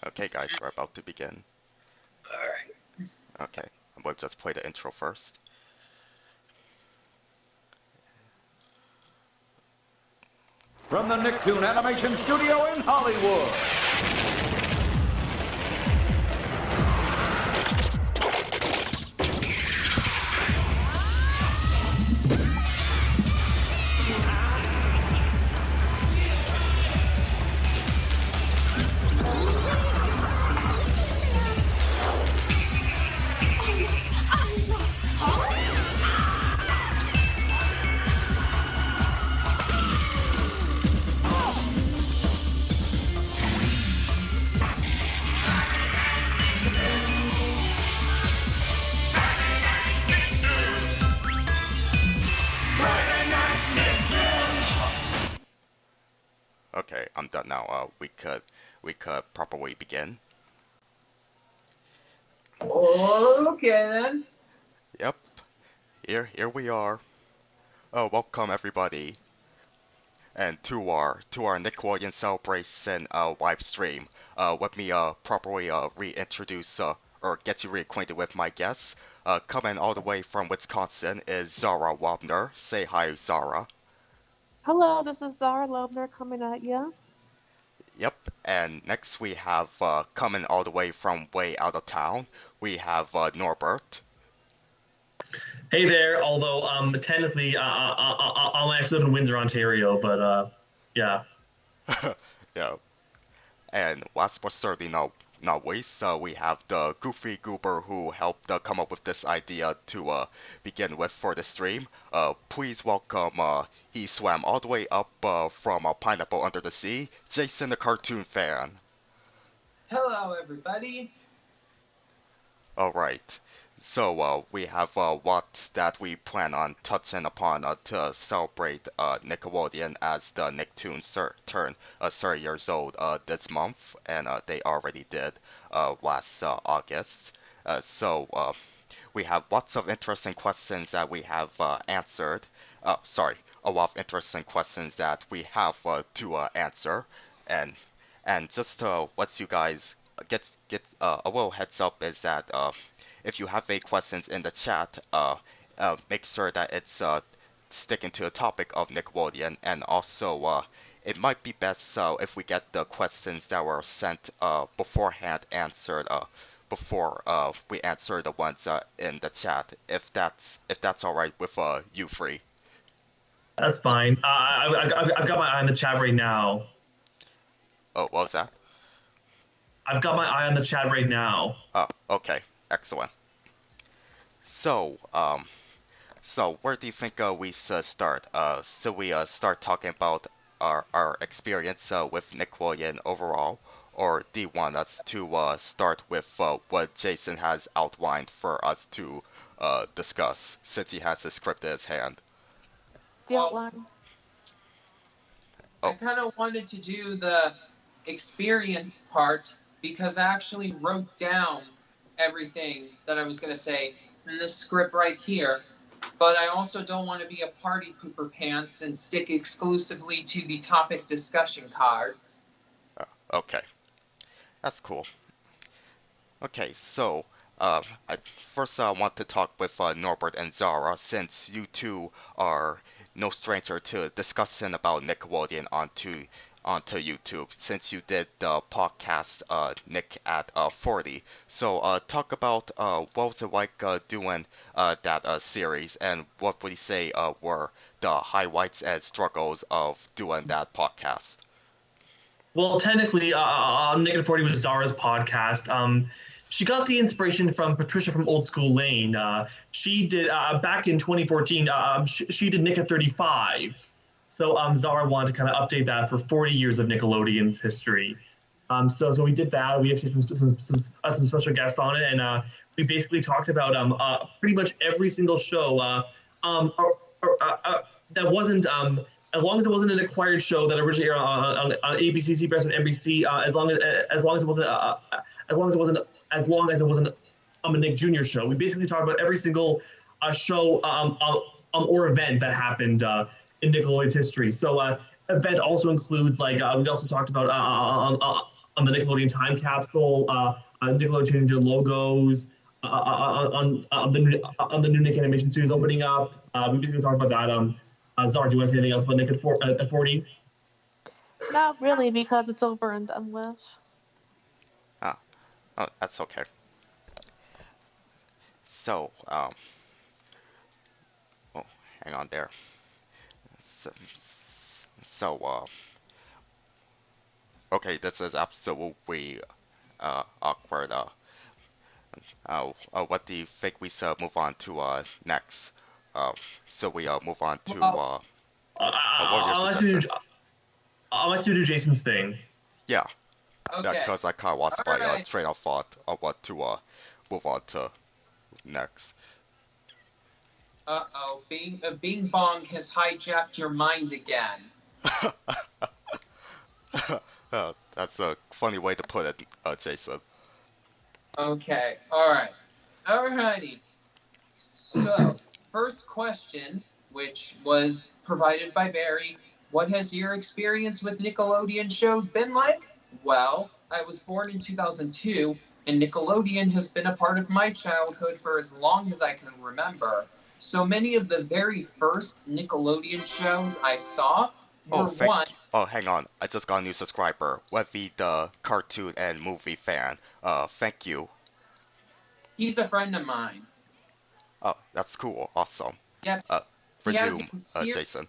Okay, guys, we're about to begin. Alright. Okay, we'll just play the intro first. From the Nicktoon Animation Studio in Hollywood. Okay, I'm done now. We could probably begin. Okay then. Yep, here we are. Oh, welcome everybody, and to our Nickelodeon celebration live stream. Let me properly reintroduce or get you reacquainted with my guests. Coming all the way from Wisconsin is Zara Lobner. Say hi, Zara. Hello, this is Zara Lobner coming at you. Yep, and next we have coming all the way from way out of town, we have Norbert. Hey there, although technically I actually live in Windsor, Ontario, but yeah. Yeah, and last but certainly not least, we have the goofy goober who helped come up with this idea to begin with for the stream. Please welcome, he swam all the way up from a pineapple under the sea, Jason the cartoon fan. Hello everybody. Alright, so we have what that we plan on touching upon to celebrate Nickelodeon as the Nicktoons turn 30 years old this month, and they already did last August. So we have lots of interesting questions that we have answered. Sorry, a lot of interesting questions that we have to answer, and just to let you guys get a little heads up is that if you have any questions in the chat, make sure that it's sticking to the topic of Nickelodeon, and also it might be best if we get the questions that were sent beforehand answered before we answer the ones in the chat, if that's all right with you three. That's fine. I've got my eye on the chat right now. Oh, what was that? I've got my eye on the chat right now. Oh, okay, excellent. So, so where do you think we should start? So we start talking about our experience with Nickelodeon overall, or do you want us to start with what Jason has outlined for us to discuss, since he has the script in his hand? The outline. I kind of wanted to do the experience part because I actually wrote down everything that I was going to say in this script right here. But I also don't want to be a party pooper pants and stick exclusively to the topic discussion cards. Okay, that's cool. Okay, so first I want to talk with Norbert and Zara, since you two are no stranger to discussing about Nickelodeon onto YouTube, since you did the podcast Nick at 40. So talk about what was it like doing that series, and what would you say were the highlights and struggles of doing that podcast? Well, technically, Nick at 40 was Zara's podcast. She got the inspiration from Patricia from Old School Lane. She did, back in 2014, she did Nick at 35. So Zara wanted to kind of update that for 40 years of Nickelodeon's history. So we did that. We actually had some special guests on it, and we basically talked about pretty much every single show that wasn't, as long as it wasn't an acquired show that originally aired on ABC, CBS, and NBC. As long as it wasn't a Nick Jr. show. We basically talked about every single show or event that happened in Nickelodeon's history. So event also includes, like, we also talked about on the Nickelodeon time capsule, Nickelodeon changed their logos, on the new Nick animation studios opening up. We basically talked about that. Zara, do you want to say anything else about Nick at 40? Not really, because it's over and done with. Ah, oh, that's okay. So, oh, hang on there. So, so, okay, this is absolutely awkward. What do you think we should move on to next? So we move on to Well, what were your I'll suggestions? let you do Jason's thing. Yeah, okay. because I kind of lost my Alright. train of thought of what to move on to next. Uh-oh, Bing Bong has hijacked your mind again. That's a funny way to put it, Jason. Okay, alright. Alrighty. So, first question, which was provided by Barry, what has your experience with Nickelodeon shows been like? Well, I was born in 2002, and Nickelodeon has been a part of my childhood for as long as I can remember. So many of the very first Nickelodeon shows I saw were Oh, hang on. I just got a new subscriber. Levy, the cartoon and movie fan. Thank you. He's a friend of mine. Oh, that's cool. Awesome. Yep. He has Resume, a ser- Jason.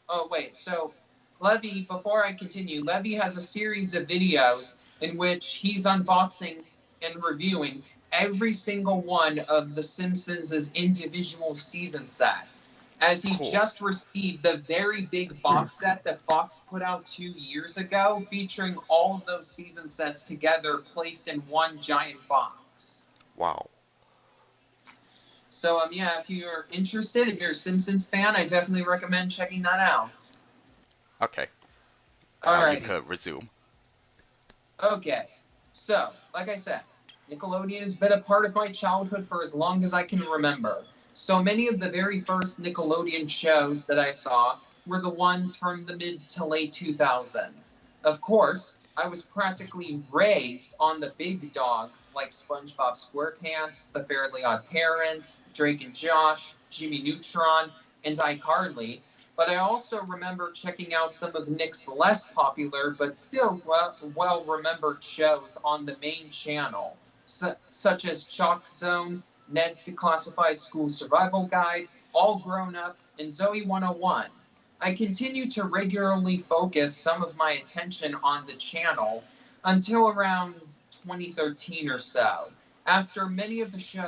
Oh, wait. So, Levy, before I continue, Levy has a series of videos in which he's unboxing and reviewing every single one of The Simpsons' individual season sets. As he Cool. just received the very big box set that Fox put out 2 years ago, featuring all of those season sets together, placed in one giant box. Wow. So, yeah, if you're interested, if you're a Simpsons fan, I definitely recommend checking that out. Okay. Alright. You could resume. Okay. So, like I said, Nickelodeon has been a part of my childhood for as long as I can remember. So many of the very first Nickelodeon shows that I saw were the ones from the mid to late 2000s. Of course, I was practically raised on the big dogs like SpongeBob SquarePants, The Fairly Odd Parents, Drake and Josh, Jimmy Neutron, and iCarly. But I also remember checking out some of Nick's less popular but still well-remembered shows on the main channel, such as Chalk Zone, Ned's Declassified School Survival Guide, All Grown Up, and Zoe 101. I continue to regularly focus some of my attention on the channel until around 2013 or so. After many of the shows